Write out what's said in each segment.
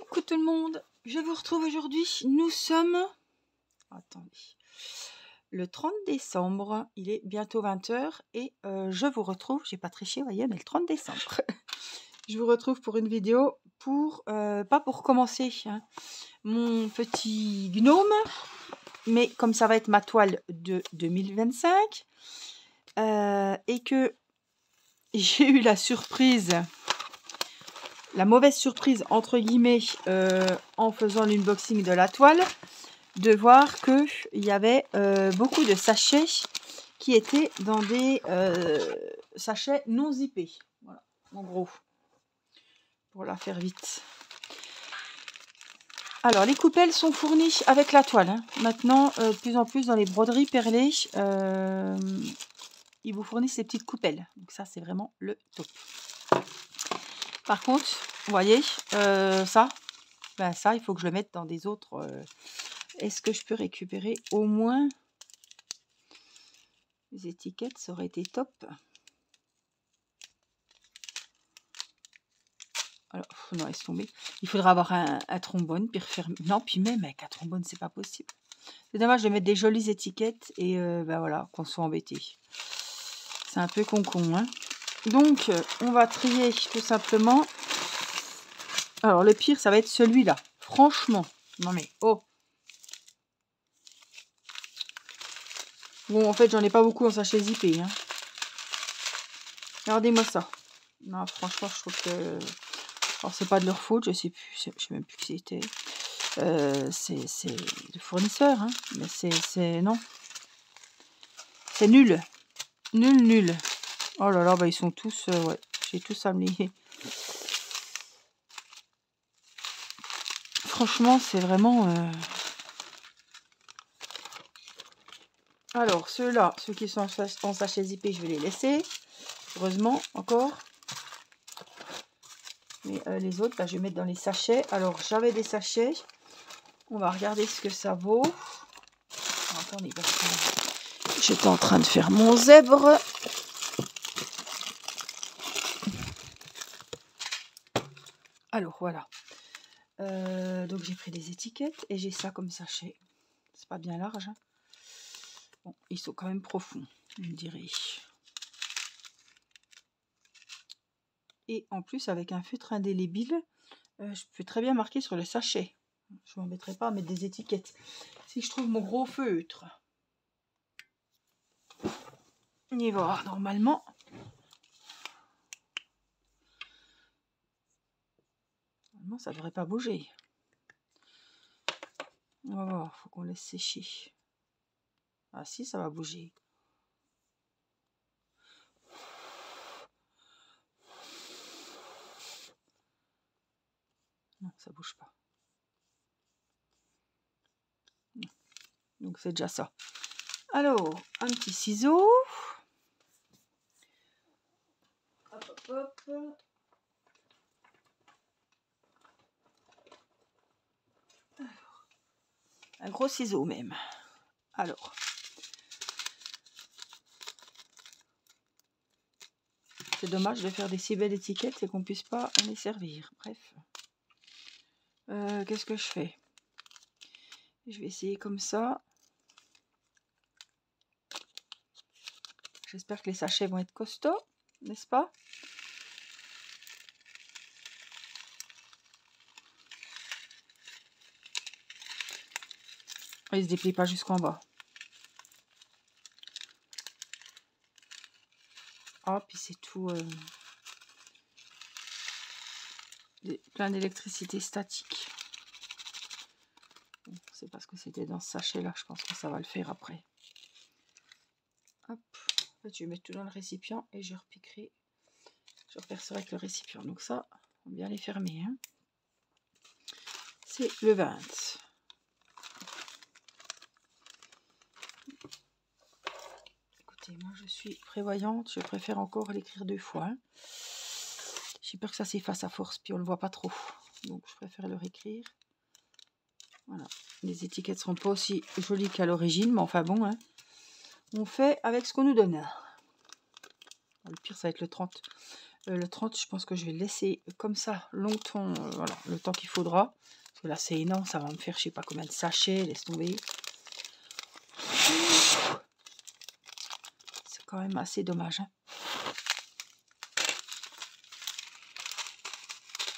Coucou tout le monde, je vous retrouve aujourd'hui. Nous sommes, attendez, le 30 décembre, il est bientôt 20 h et je vous retrouve, j'ai pas triché, vous voyez, mais le 30 décembre. Je vous retrouve pour une vidéo pour, pas pour commencer hein, mon petit gnome, mais comme ça va être ma toile de 2025 et que j'ai eu la surprise. La mauvaise surprise, entre guillemets, en faisant l'unboxing de la toile, de voir qu'il y avait beaucoup de sachets qui étaient dans des sachets non zippés. Voilà, en gros, pour la faire vite. Alors, les coupelles sont fournies avec la toile. Hein. Maintenant, de plus en plus, dans les broderies perlées, ils vous fournissent ces petites coupelles. Donc ça, c'est vraiment le top. Par contre, vous voyez, ça, ben ça, il faut que je le mette dans des autres. Est-ce que je peux récupérer au moins les étiquettes? Ça aurait été top. Alors, non, laisse tomber. Il faudra avoir un trombone, puis refaire. Non, puis même avec un trombone, c'est pas possible. C'est dommage de mettre des jolies étiquettes et ben voilà, qu'on soit embêté. C'est un peu con-con, hein. Donc, on va trier tout simplement. Alors, le pire, ça va être celui-là. Franchement. Non mais, oh. Bon, en fait, j'en ai pas beaucoup en sachet zippé. Hein. Regardez-moi ça. Non, franchement, je trouve que... Alors, c'est pas de leur faute, je sais plus. Je sais même plus qui c'était. C'est le fournisseur. Hein. Mais c'est... Non. C'est nul. Nul. Oh là là, bah ils sont tous... ouais, j'ai tous amené. Franchement, c'est vraiment... Alors, ceux-là, ceux qui sont en sachet zippé, je vais les laisser. Heureusement, encore. Mais les autres, là, je vais mettre dans les sachets. Alors, j'avais des sachets. On va regarder ce que ça vaut. Attendez, parce que j'étais en train de faire mon zèbre. Alors, voilà. Donc, j'ai pris des étiquettes et j'ai ça comme sachet. C'est pas bien large. Hein. Bon, ils sont quand même profonds, je dirais. Et en plus, avec un feutre indélébile, je peux très bien marquer sur le sachet. Je ne m'embêterai pas à mettre des étiquettes. Si je trouve mon gros feutre. On y va, normalement. Normalement, ça ne devrait pas bouger. On va voir, il faut qu'on laisse sécher. Ah si, ça va bouger. Non, ça bouge pas. Non. Donc c'est déjà ça. Alors, un petit ciseau. Hop, hop, hop. Alors, un gros ciseau même. Alors. C'est dommage de faire des si belles étiquettes et qu'on ne puisse pas en les servir. Bref. Qu'est-ce que je fais? Je vais essayer comme ça. J'espère que les sachets vont être costauds, n'est-ce pas? Ils ne se déplient pas jusqu'en bas. Ah, puis c'est tout... plein d'électricité statique. Bon, c'est parce que c'était dans ce sachet-là. Je pense que ça va le faire après. Hop. En fait, je vais mettre tout dans le récipient et je repiquerai. Je repercerai avec le récipient. Donc ça, on va bien les fermer. Hein. C'est le 20. Écoutez, moi je suis prévoyante. Je préfère encore l'écrire 2 fois. Hein. J'ai peur que ça s'efface à force, puis on ne le voit pas trop. Donc je préfère le réécrire. Voilà. Les étiquettes ne seront pas aussi jolies qu'à l'origine, mais enfin bon, hein. On fait avec ce qu'on nous donne. Le pire, ça va être le 30. Le 30, je pense que je vais le laisser comme ça longtemps, voilà, le temps qu'il faudra. Parce que là, c'est énorme, ça va me faire je sais pas combien de sachets, laisse tomber. C'est quand même assez dommage. Hein.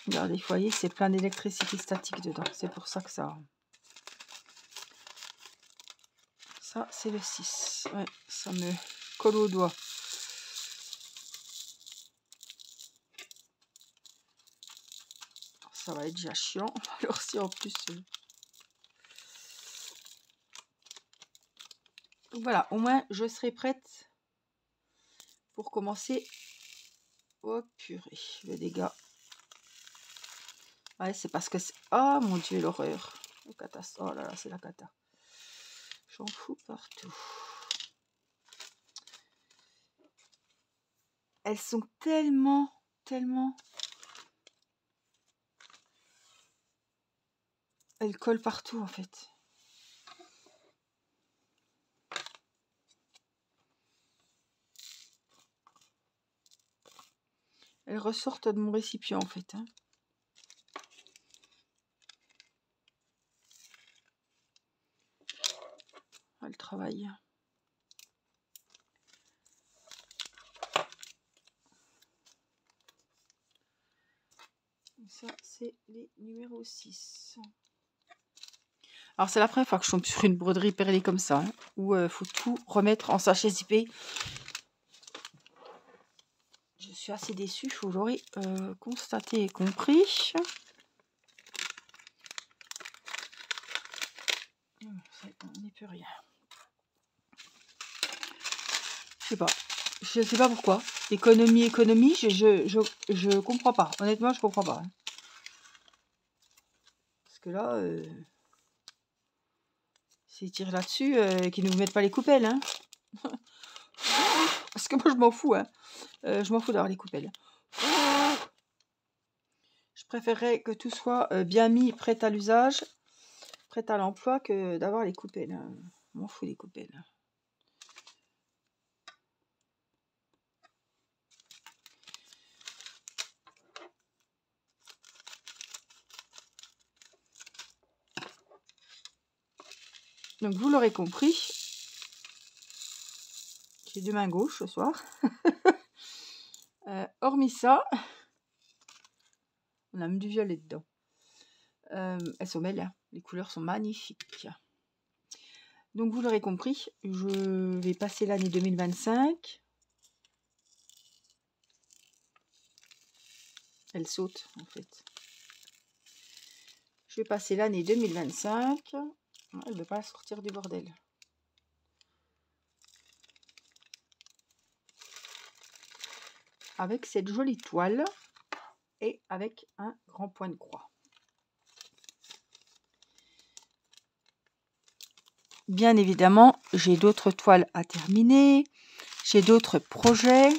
Regardez, vous voyez, c'est plein d'électricité statique dedans. C'est pour ça que ça... Ça, c'est le 6. Ouais, ça me colle au doigt. Ça va être déjà chiant. Alors si en plus... Donc voilà, au moins, je serai prête pour commencer. Oh purée, le dégât. Ouais, c'est parce que c'est... Oh mon Dieu, l'horreur. Oh là là, c'est la cata. J'en fous partout. Elles sont tellement... Elles collent partout en fait. Elles ressortent de mon récipient en fait. Hein. Elles travaillent. Ça, c'est les numéros 6. Alors, c'est la première fois que je tombe sur une broderie perlée comme ça, hein, où il faut tout remettre en sachet zippé. Je suis assez déçue, vous l'aurez constaté et compris. On n'y peut rien. Je sais pas pourquoi. Économie, je comprends pas. Honnêtement, je comprends pas. Hein. Parce que là, s'ils tirent là-dessus, qu'ils ne vous mettent pas les coupelles. Hein. Parce que moi, je m'en fous. Hein. Je m'en fous d'avoir les coupelles. Je préférerais que tout soit bien mis, prêt à l'usage, prêt à l'emploi, que d'avoir les coupelles. Hein. Je m'en fous des coupelles. Donc, vous l'aurez compris, j'ai deux mains gauches ce soir. Hormis ça, on a même du violet dedans. Elles sont belles, hein. Les couleurs sont magnifiques. Donc, vous l'aurez compris, je vais passer l'année 2025. Elle saute, en fait. Je vais passer l'année 2025. Elle ne veut pas sortir du bordel. Avec cette jolie toile et avec un grand point de croix. Bien évidemment, j'ai d'autres toiles à terminer. J'ai d'autres projets.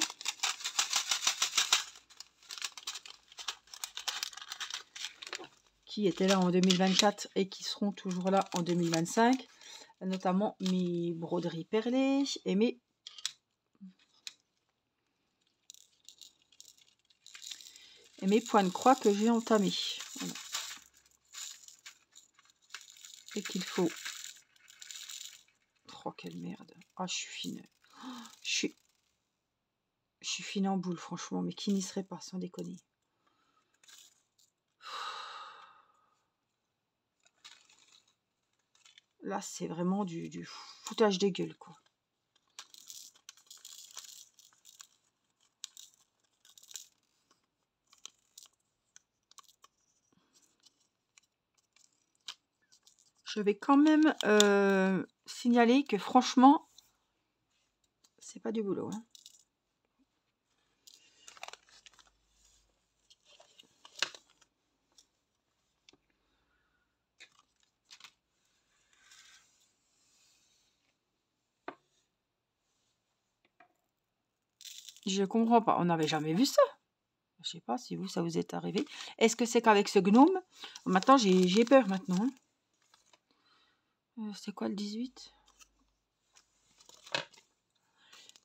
Qui étaient là en 2024 et qui seront toujours là en 2025. Notamment mes broderies perlées et mes points de croix que j'ai entamés. Voilà. Et qu'il faut... Oh, quelle merde. Ah, je suis fine. Je suis fine en boule, franchement. Mais qui n'y serait pas, sans déconner. Là, c'est vraiment du foutage de gueule, quoi. Je vais quand même signaler que franchement, c'est pas du boulot. Hein. Je comprends pas. On n'avait jamais vu ça. Je sais pas si vous, ça vous est arrivé. Est-ce que c'est qu'avec ce gnome? Maintenant, j'ai peur maintenant. Hein. C'est quoi le 18?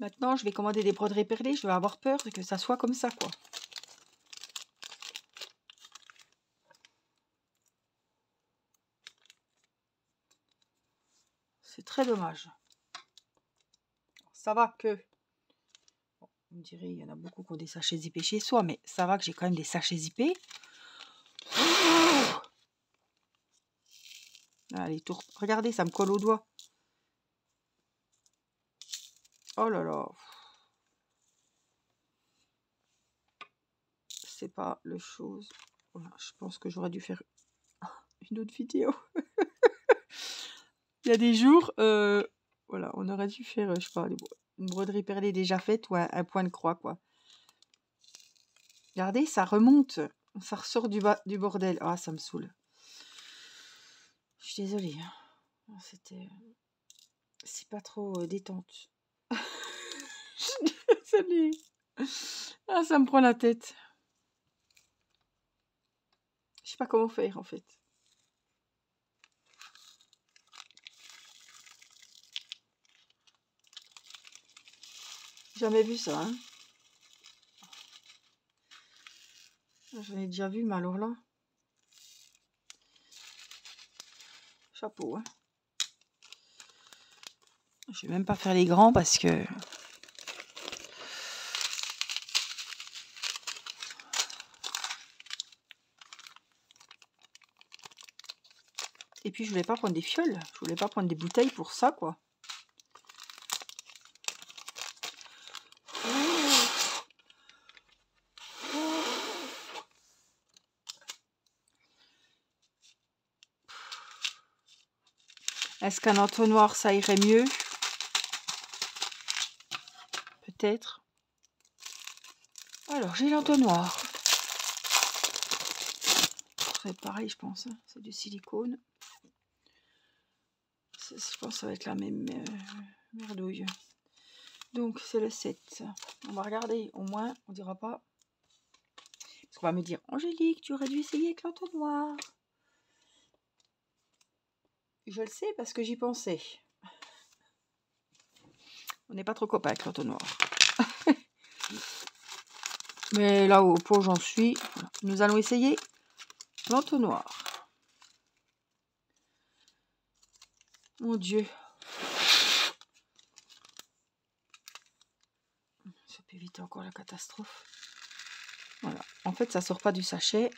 Maintenant, je vais commander des broderies perlées. Je vais avoir peur que ça soit comme ça, quoi. C'est très dommage. Ça va que... Bon, vous me direz, il y en a beaucoup qui ont des sachets zippés chez soi, mais ça va que j'ai quand même des sachets zippés. Allez, tout... Regardez, ça me colle au doigt. Oh là là. C'est pas le chose. Voilà, je pense que j'aurais dû faire une autre vidéo. Il y a des jours, voilà, on aurait dû faire, je sais pas, une broderie perlée déjà faite ou un point de croix, quoi. Regardez, ça remonte. Ça ressort du bordel. Ah, ça me saoule. Je suis désolée. Hein. C'était... C'est pas trop détente. Je suis désolée. Ah, ça me prend la tête. Je sais pas comment faire, en fait. Jamais vu ça, hein. J'en ai déjà vu, mais alors là... Chapeau, hein. Je vais même pas faire les grands parce que... Et puis je voulais pas prendre des fioles. Je voulais pas prendre des bouteilles pour ça, quoi. Est-ce qu'un entonnoir, ça irait mieux? Peut-être. Alors, j'ai l'entonnoir. C'est pareil, je pense. Hein. C'est du silicone. Je pense que ça va être la même merdouille. Donc, c'est le 7. On va regarder. Au moins, on dira pas. Parce qu'on va me dire, Angélique, tu aurais dû essayer avec l'entonnoir. Je le sais parce que j'y pensais. On n'est pas trop copains avec l'entonnoir. Mais là, au pot, j'en suis. Nous allons essayer l'entonnoir. Mon Dieu. Ça peut éviter encore la catastrophe. Voilà. En fait, ça sort pas du sachet.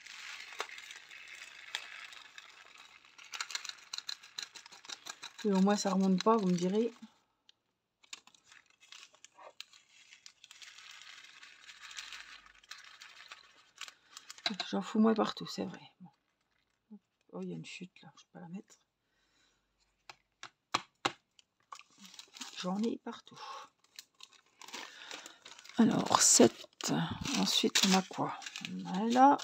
Et au moins, ça remonte pas, vous me direz. J'en fous moins partout, c'est vrai. Bon. Oh, il y a une chute là, je peux pas la mettre. J'en ai partout. Alors, 7. Ensuite, on a quoi? On a là.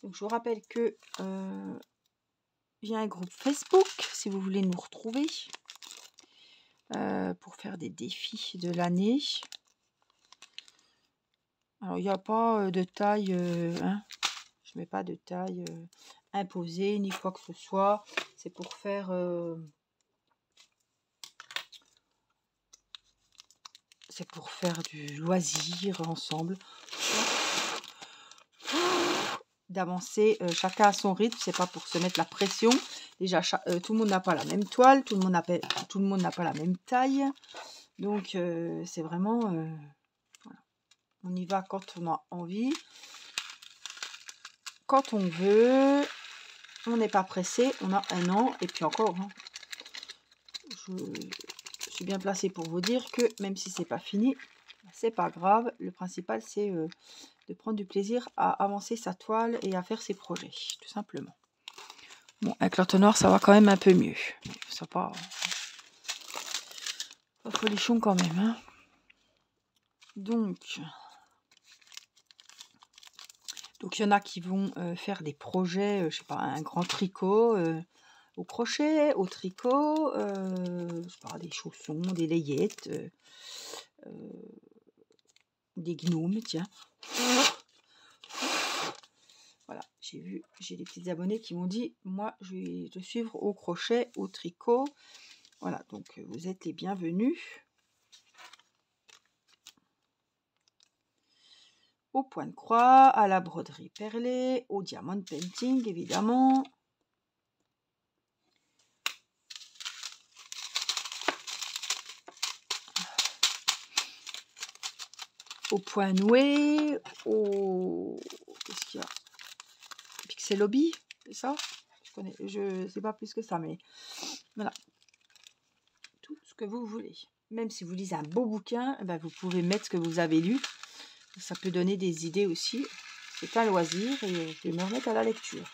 Donc, je vous rappelle que il y a un groupe Facebook, si vous voulez nous retrouver, pour faire des défis de l'année. Alors, il n'y a pas de taille, hein, je mets pas de taille imposée, ni quoi que ce soit. C'est pour faire... c'est pour faire du loisir ensemble. D'avancer chacun à son rythme, c'est pas pour se mettre la pression. Déjà, tout le monde n'a pas la même toile, tout le monde n'a pas la même taille. Donc, c'est vraiment... voilà. On y va quand on a envie. Quand on veut. On n'est pas pressé. On a un an. Et puis encore, hein, je suis bien placée pour vous dire que même si c'est pas fini, c'est pas grave. Le principal, c'est de prendre du plaisir à avancer sa toile et à faire ses projets, tout simplement. Bon, avec l'entonnoir, ça va quand même un peu mieux. C'est pas folichon quand même. Hein. Donc, il y en a qui vont faire des projets, je sais pas, un grand tricot au crochet, au tricot, je sais pas, des chaussons, des layettes, des gnomes, tiens. Voilà, j'ai des petits abonnés qui m'ont dit, moi, je vais te suivre au crochet, au tricot. Voilà, donc vous êtes les bienvenus. Au point de croix, à la broderie perlée, au diamond painting, évidemment. au point noué, au... Qu'est-ce qu'il y a? Pixel Hobby, c'est ça? Je sais pas plus que ça, mais voilà. Tout ce que vous voulez. Même si vous lisez un beau bouquin, ben vous pouvez mettre ce que vous avez lu. Ça peut donner des idées aussi. C'est un loisir et je vais me remettre à la lecture.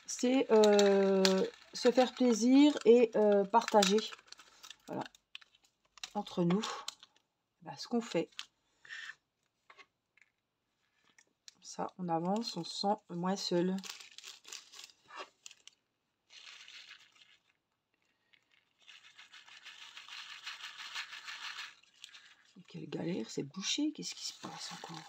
C'est se faire plaisir et partager, voilà, entre nous, ce qu'on fait. Ça, on avance, on se sent moins seul. Quelle galère, c'est bouché. Qu'est-ce qui se passe encore?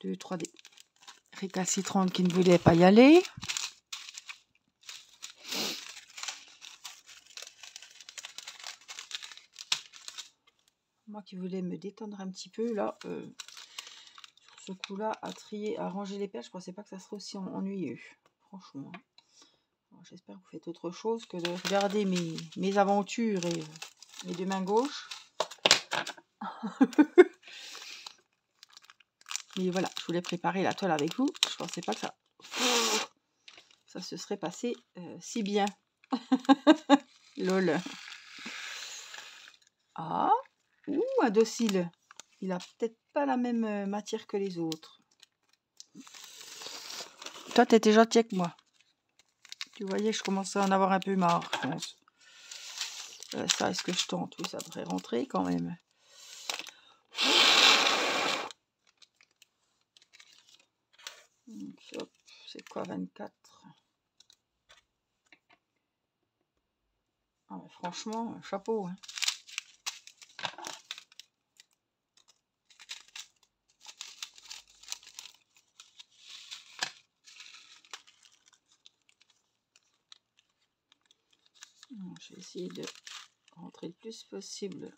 Deux, trois des récalcitrantes qui ne voulaient pas y aller. Moi qui voulais me détendre un petit peu, là, sur ce coup-là, à trier, à ranger les perles, je pensais pas que ça serait aussi ennuyeux, franchement. J'espère que vous faites autre chose que de regarder mes aventures et mes deux mains gauches. Mais voilà, je voulais préparer la toile avec vous. Je pensais pas que ça se serait passé si bien. Lol. Ah, ouh, un docile. Il a peut-être pas la même matière que les autres. Toi, t'étais gentil avec moi. Tu voyais, je commençais à en avoir un peu marre, je pense. Ça, est-ce que je tente? Oui, ça devrait rentrer quand même. C'est quoi 24? Ah, franchement, chapeau. Hein. Je vais essayer de rentrer le plus possible.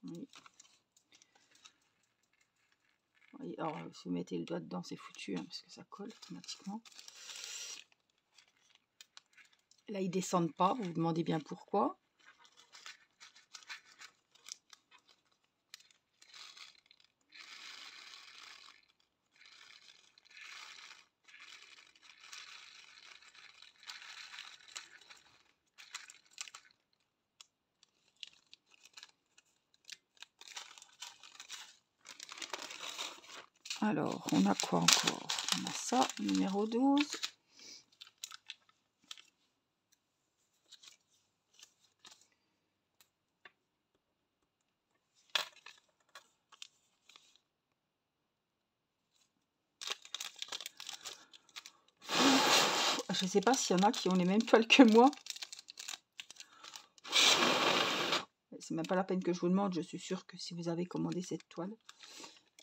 Oui. Oui, alors, si vous mettez le doigt dedans, c'est foutu, hein, parce que ça colle automatiquement. Là, ils descendent pas, vous vous demandez bien pourquoi. Alors, on a quoi encore? On a ça, numéro 12. Je ne sais pas s'il y en a qui ont les mêmes toiles que moi. C'est même pas la peine que je vous demande. Je suis sûre que si vous avez commandé cette toile,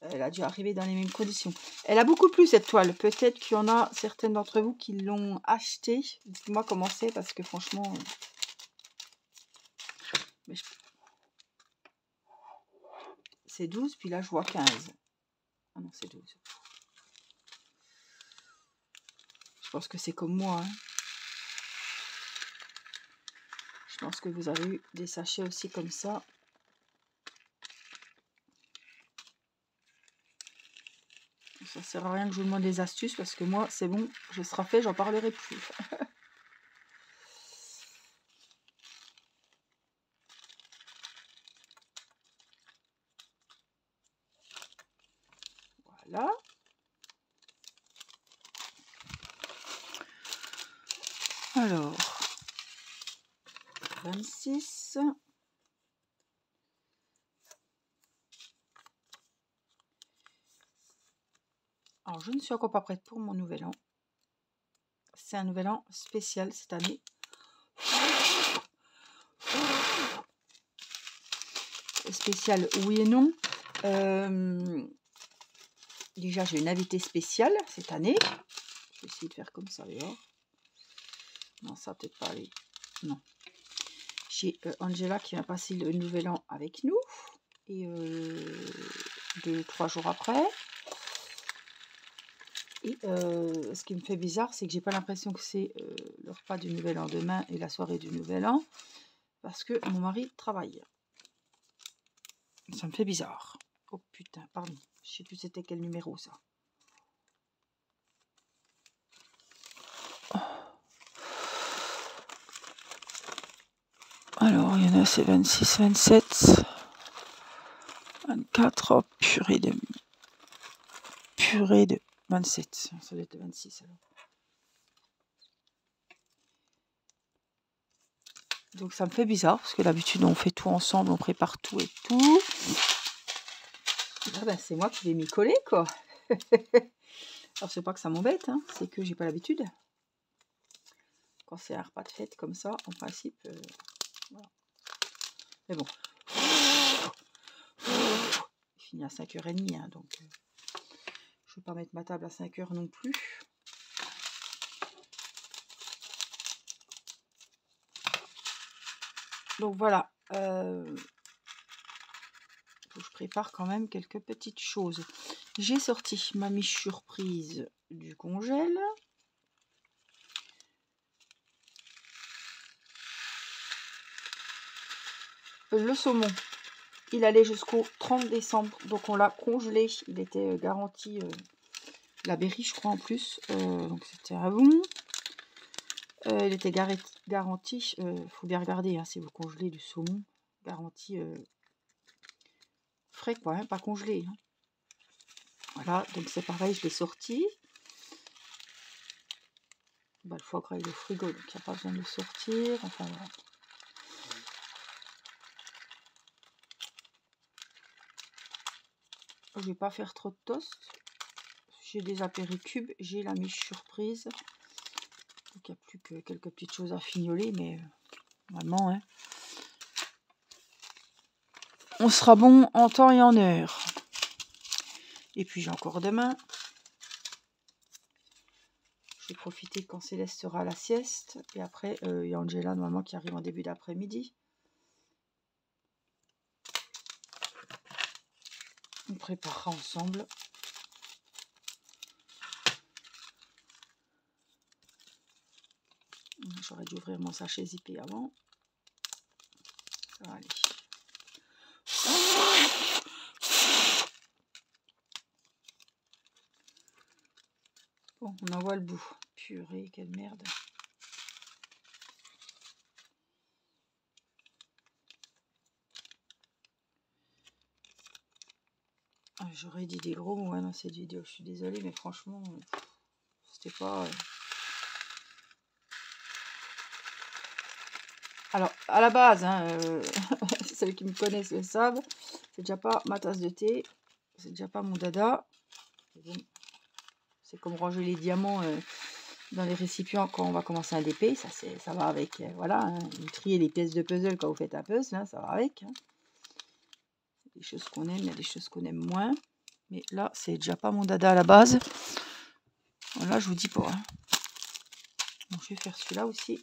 elle a dû arriver dans les mêmes conditions. Elle a beaucoup plu cette toile. Peut-être qu'il y en a certaines d'entre vous qui l'ont achetée. Dites-moi comment c'est parce que franchement... C'est 12, puis là je vois 15. Ah non, c'est 12. Je pense que c'est comme moi. Hein. Je pense que vous avez eu des sachets aussi comme ça. Ça sert à rien que je vous demande des astuces parce que moi, c'est bon, je serai fait, j'en parlerai plus. Voilà. Alors, 26. Alors, je ne suis encore pas prête pour mon nouvel an. C'est un nouvel an spécial cette année. spécial, oui et non. Déjà, j'ai une invitée spéciale cette année. Je vais essayer de faire comme ça, d'ailleurs. Non, ça peut-être pas aller. Non. J'ai Angela qui va passer le nouvel an avec nous. Et 2-3 jours après. Et ce qui me fait bizarre, c'est que j'ai pas l'impression que c'est le repas du nouvel an demain et la soirée du nouvel an. Parce que mon mari travaille. Ça me fait bizarre. Oh putain, pardon. Je sais plus c'était quel numéro ça. Alors, il y en a, c'est 26, 27, 24. Oh, purée de 27. Ça doit être 26 alors. Donc ça me fait bizarre parce que d'habitude on fait tout ensemble, on prépare tout et tout. Là, ben, c'est moi qui vais m'y coller quoi. Alors c'est pas que ça m'embête, hein, c'est que j'ai pas l'habitude. Quand c'est un repas de fête comme ça, en principe, voilà. Mais bon. Il finit à 5h30, hein, donc je vais pas mettre ma table à 5h non plus. Donc voilà. Faut que je prépare quand même quelques petites choses. J'ai sorti ma miche surprise du congèle. Le saumon, il allait jusqu'au 30 décembre. Donc on l'a congelé. Il était garanti la berry, je crois en plus. Donc c'était un bon. Il était garanti. Faut bien regarder hein, si vous congelez du saumon. Garanti frais quoi, hein, pas congelé. Hein. Voilà, donc c'est pareil, je l'ai sorti. Bah, le foie gras est au frigo, donc il n'y a pas besoin de le sortir. Enfin voilà. Je vais pas faire trop de toast. J'ai des apéricubes, j'ai la miche surprise. Donc il n'y a plus que quelques petites choses à fignoler, mais vraiment, hein, on sera bon en temps et en heure. Et puis j'ai encore demain. Je vais profiter quand Céleste sera à la sieste. Et après, il y a Angela normalement qui arrive en début d'après-midi. On préparera ensemble. J'aurais dû ouvrir mon sachet zippé avant. Ça va aller. Bon, on en voit le bout. Purée, quelle merde. Ah, j'aurais dit des gros mots dans cette vidéo. Je suis désolée, mais franchement, c'était pas... Alors, à la base, hein, celles qui me connaissent le savent, c'est déjà pas ma tasse de thé, c'est déjà pas mon dada. Bon, c'est comme ranger les diamants dans les récipients quand on va commencer un DP, ça va avec, voilà, hein, vous triez les pièces de puzzle quand vous faites un puzzle, hein, ça va avec. Hein. Il y a des choses qu'on aime, il y a des choses qu'on aime moins, mais là, c'est déjà pas mon dada à la base. Voilà, je vous dis pas. Hein. Donc, je vais faire celui-là aussi.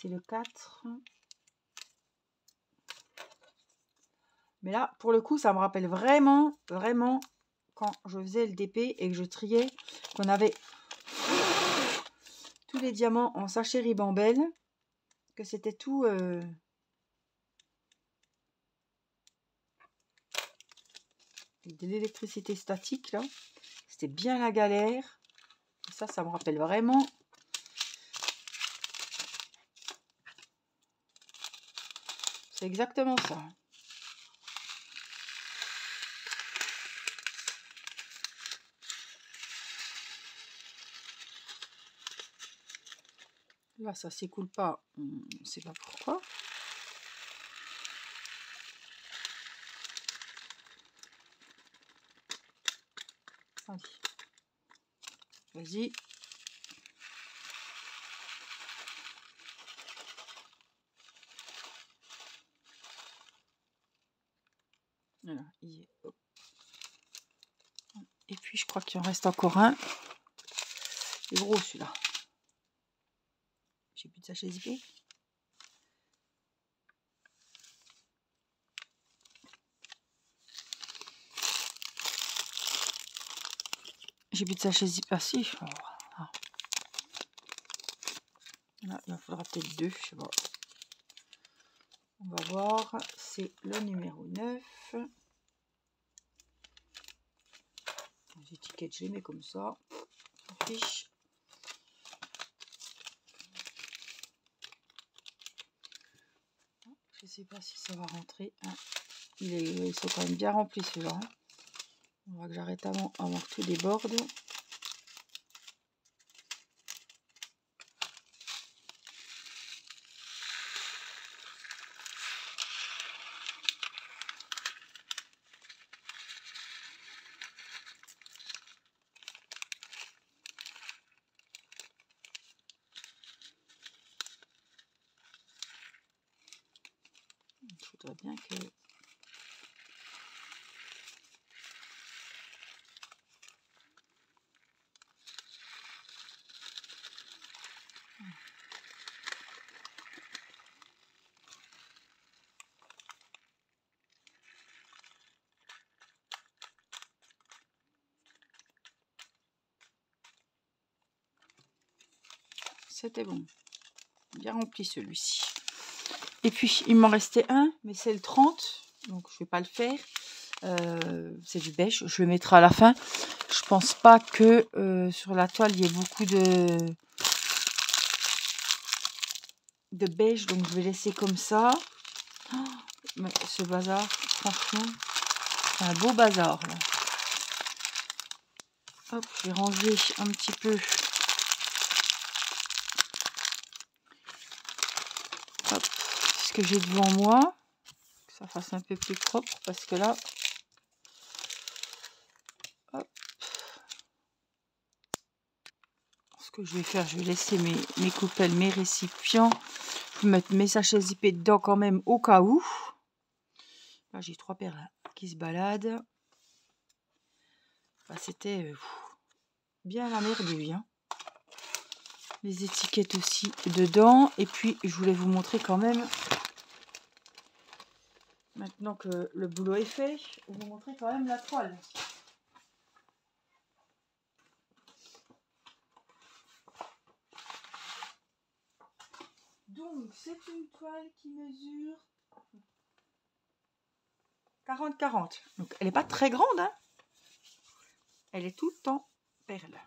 C'est le 4. Mais là, pour le coup, ça me rappelle vraiment, vraiment, quand je faisais le DP et que je triais, qu'on avait tous les diamants en sachet ribambelle, que c'était tout... de l'électricité statique, là. C'était bien la galère. Et ça me rappelle vraiment... C'est exactement ça. Là, ça s'écoule pas. On ne sait pas pourquoi. Allez. Vas-y. puis je crois qu'il en reste encore un. Il est gros celui-là. J'ai plus de sachet zippé. J'ai plus de sachet zippé. Ah si. Oh, ah. Là, il en faudra peut-être 2, je sais pas. On va voir. C'est le numéro 9. Les étiquettes, je les mets comme ça. Fiche. Je sais pas si ça va rentrer. Hein. Ils sont quand même bien remplis ceux-là. Hein. On va que j'arrête avant que tout déborde. Il faudrait bien que... C'était bon. Bien rempli celui-ci. Et puis, il m'en restait un, mais c'est le 30. Donc, je ne vais pas le faire. C'est du beige. Je le mettrai à la fin. Je pense pas que sur la toile, il y ait beaucoup de beige. Donc, je vais laisser comme ça. Oh, mais ce bazar, franchement, c'est un beau bazar. Là. Hop, je vais ranger un petit peu. Hop, ce que j'ai devant moi. Que ça fasse un peu plus propre. Parce que là... Hop. Ce que je vais faire, je vais laisser mes coupelles, mes récipients. Je vais mettre mes sachets zippés dedans quand même au cas où. Là, j'ai 3 perles qui se baladent. Enfin, c'était bien la merdouille. Hein. Les étiquettes aussi dedans. Et puis, je voulais vous montrer quand même, maintenant que le boulot est fait, vous montrer quand même la toile. Donc, c'est une toile qui mesure 40-40. Donc, elle n'est pas très grande. Hein. Elle est toute en perles.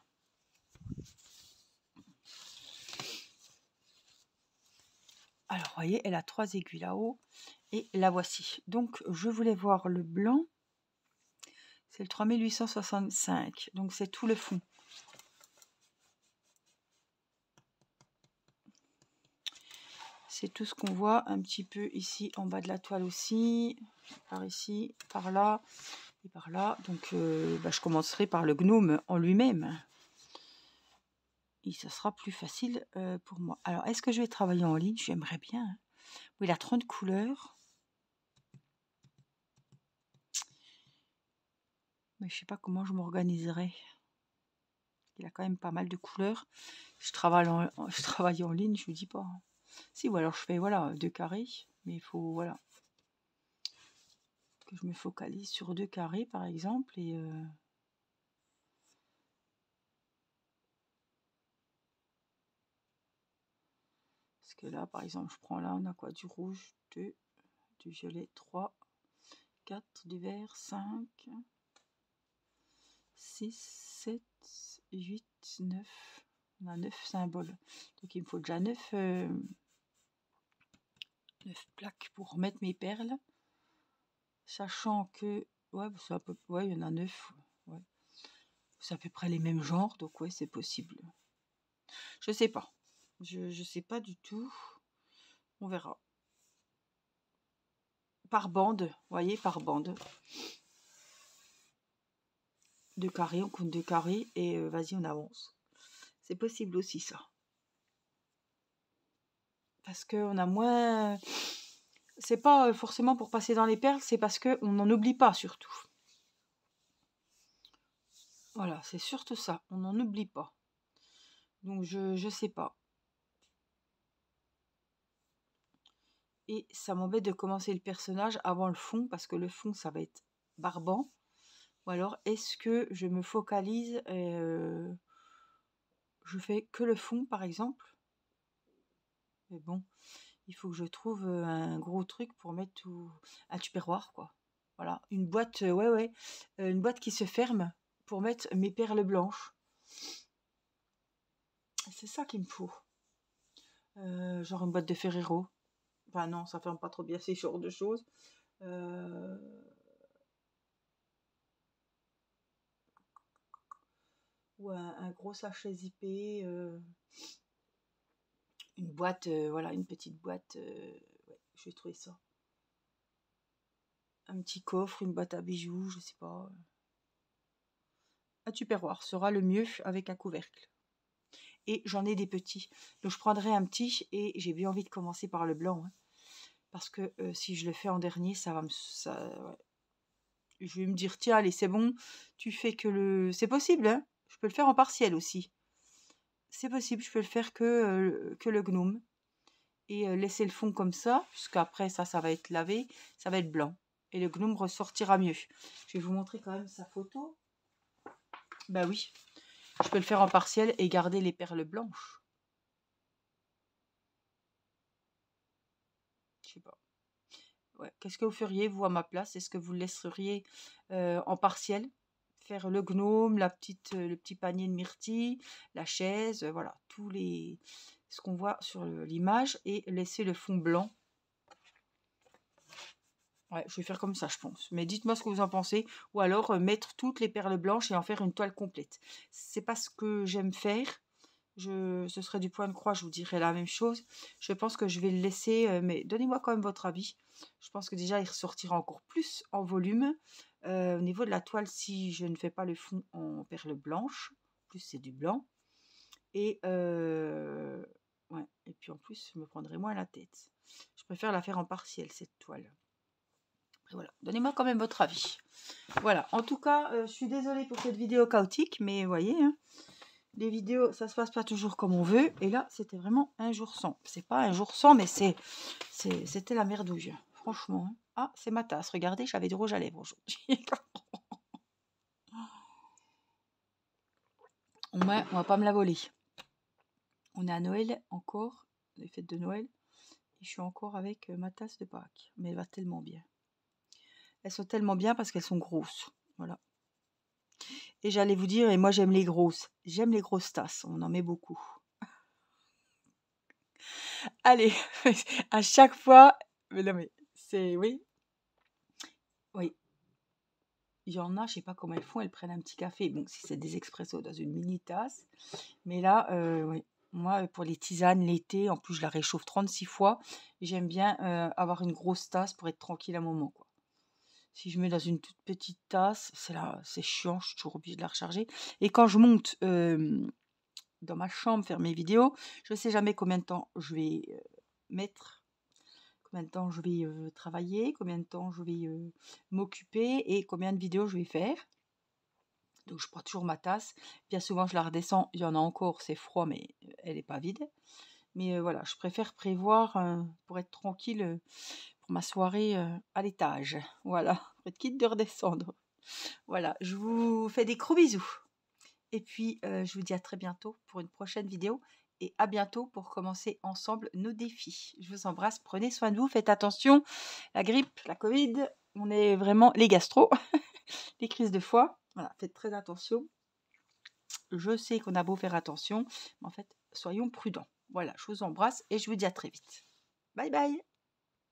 Alors, vous voyez, elle a 3 aiguilles là-haut. Et la voici. Donc, je voulais voir le blanc. C'est le 3865. Donc, c'est tout le fond. C'est tout ce qu'on voit un petit peu ici en bas de la toile aussi. Par ici, par là et par là. Donc, je commencerai par le gnome en lui-même. Et ça sera plus facile pour moi. Alors, est-ce que je vais travailler en ligne? J'aimerais bien. Hein. Oui, il a 30 couleurs. Mais je ne sais pas comment je m'organiserai. Il a quand même pas mal de couleurs. Je travaille en ligne, je vous dis pas. Si, ou alors je fais, voilà, 2 carrés. Mais il faut, voilà. Que je me focalise sur 2 carrés, par exemple. Et... Parce que là, par exemple, je prends là, on a quoi? Du rouge, 2, du violet, 3, 4, du vert, 5, 6, 7, 8, 9. On a 9 symboles. Donc, il me faut déjà 9 plaques pour mettre mes perles. Sachant que, ouais, c'est à peu, ouais, il y en a 9. Ouais. C'est à peu près les mêmes genres, donc ouais, c'est possible. Je sais pas. Je sais pas du tout. On verra. Par bande, vous voyez, par bande. 2 carrés, on compte 2 carrés et vas-y, on avance. C'est possible aussi ça. Parce qu'on a moins... C'est pas forcément pour passer dans les perles, c'est parce qu'on n'en oublie pas surtout. Voilà, c'est surtout ça. On n'en oublie pas. Donc, je sais pas. Et ça m'embête de commencer le personnage avant le fond, parce que le fond, ça va être barbant. Ou alors, est-ce que je me focalise et je fais que le fond, par exemple? Mais bon, il faut que je trouve un gros truc pour mettre tout... Un tupperware, quoi. Voilà, une boîte, ouais, ouais, une boîte qui se ferme pour mettre mes perles blanches. C'est ça qu'il me faut. Genre une boîte de Ferrero. Enfin non, ça ferme pas trop bien ces genres de choses. Euh, ou un gros sachet zippé. Une boîte, voilà, une petite boîte. Ouais, je vais trouver ça. Un petit coffre, une boîte à bijoux, je sais pas. Un tupperware sera le mieux avec un couvercle. Et j'en ai des petits. Donc je prendrai un petit et j'ai bien envie de commencer par le blanc. Hein, parce que si je le fais en dernier, ça va me... ouais. Je vais me dire, tiens, allez, c'est bon, tu fais que le... C'est possible, hein. Je peux le faire en partiel aussi. C'est possible, je peux le faire que le gnome. Et laisser le fond comme ça, puisqu'après ça va être lavé, ça va être blanc. Et le gnome ressortira mieux. Je vais vous montrer quand même sa photo. Bah oui, je peux le faire en partiel et garder les perles blanches. Je sais pas. Ouais. Qu'est-ce que vous feriez, vous, à ma place? Est-ce que vous le laisseriez en partiel? Faire le gnome, le petit panier de myrtille, la chaise, voilà, ce qu'on voit sur l'image, et laisser le fond blanc. Ouais, je vais faire comme ça, je pense. Mais dites-moi ce que vous en pensez. Ou alors mettre toutes les perles blanches et en faire une toile complète. C'est pas ce que j'aime faire. Ce serait du point de croix, je vous dirais la même chose. Je pense que je vais le laisser, mais donnez-moi quand même votre avis. Je pense que déjà, il ressortira encore plus en volume. Au niveau de la toile, si je ne fais pas le fond en perles blanches, plus c'est du blanc. Et, ouais. Et puis en plus, je me prendrai moins la tête. Je préfère la faire en partiel, cette toile. Voilà, donnez-moi quand même votre avis. Voilà, en tout cas, je suis désolée pour cette vidéo chaotique, mais vous voyez, hein, les vidéos, ça se passe pas toujours comme on veut. Et là, c'était vraiment un jour sans. C'est pas un jour sans, mais c'était la merdouille, franchement. Hein. Ah, c'est ma tasse. Regardez, j'avais du rouge à lèvres aujourd'hui. On va pas me la voler. On est à Noël encore, les fêtes de Noël. Et je suis encore avec ma tasse de Pâques. Mais elle va tellement bien. Elles sont tellement bien parce qu'elles sont grosses. Voilà. Et j'allais vous dire, et moi j'aime les grosses. J'aime les grosses tasses, on en met beaucoup. Allez, à chaque fois, mais non mais c'est oui, oui. Il y en a, je sais pas comment elles font, elles prennent un petit café. Bon, si c'est des expressos dans une mini tasse, mais là, oui. Moi, pour les tisanes l'été, en plus je la réchauffe 36 fois. J'aime bien avoir une grosse tasse pour être tranquille un moment, quoi. Si je mets dans une toute petite tasse, c'est chiant, je suis toujours obligée de la recharger. Et quand je monte dans ma chambre faire mes vidéos, je ne sais jamais combien de temps je vais mettre, combien de temps je vais travailler, combien de temps je vais m'occuper et combien de vidéos je vais faire. Donc je prends toujours ma tasse. Bien souvent je la redescends, il y en a encore, c'est froid mais elle n'est pas vide. Mais voilà, je préfère prévoir pour être tranquille pour ma soirée à l'étage. Voilà, pour être quitte de redescendre. Voilà, je vous fais des gros bisous. Et puis, je vous dis à très bientôt pour une prochaine vidéo. Et à bientôt pour commencer ensemble nos défis. Je vous embrasse, prenez soin de vous, faites attention. La grippe, la Covid, on est vraiment les gastro, les crises de foie. Voilà, faites très attention. Je sais qu'on a beau faire attention, mais en fait, soyons prudents. Voilà, je vous embrasse et je vous dis à très vite. Bye bye.